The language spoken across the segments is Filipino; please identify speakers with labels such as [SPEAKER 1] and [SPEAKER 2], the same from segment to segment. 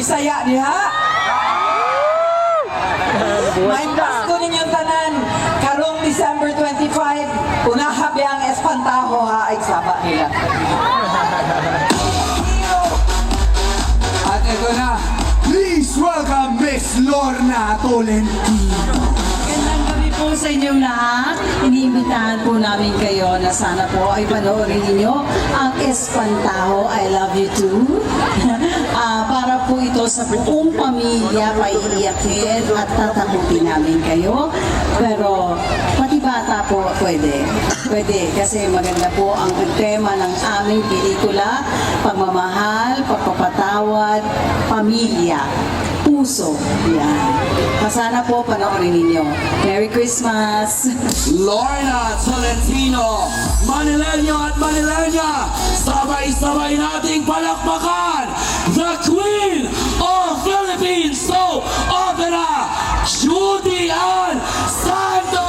[SPEAKER 1] Bisaya niya. May Pasko ninyong tanan. Karong December 25, unaha biyang Espantaho ha ay saba nila.
[SPEAKER 2] At ito na, please welcome Miss Lorna Tolentino.
[SPEAKER 3] Magandang gabi po sa inyong lahat. Iniimbitahan po namin kayo na sana po ay panoorin ninyo ang Espantaho, I Love You Too. Para po ito sa buong pamilya, paiiyakin at tatakutin namin kayo. Pero pati bata po pwede. Pwede kasi maganda po ang tema ng aming pelikula, pagmamahal, pagpapatawad, pamilya, puso. Yan. Sana po panoorin ninyo. Merry Christmas!
[SPEAKER 2] Lorna Tolentino, Manileño at Manileña, sabay-sabay nating palakpakan, the Queen of Philippines Soap Opera, Judy Ann Santos!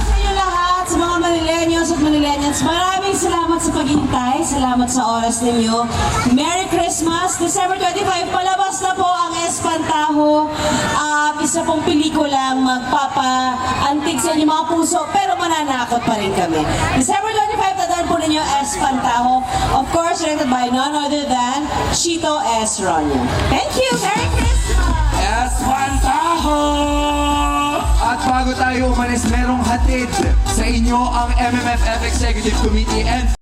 [SPEAKER 3] Sa inyo lahat, sa mga Manileños at Manileñans, maraming salamat sa paghintay, salamat sa oras ninyo. Merry Christmas! December 25, palabas na po ang Espantaho. Isa pong pelikulang magpapa-antig sa inyong mga puso, pero mananakot pa rin kami. December 25, tandaan po ninyo Espantaho. Of course, directed by none other than Chito S. Ronyo. Thank you! Merry Christmas!
[SPEAKER 2] Espantaho! At bago tayo umalis, merong hatid sa inyo ang MMFF Executive Committee and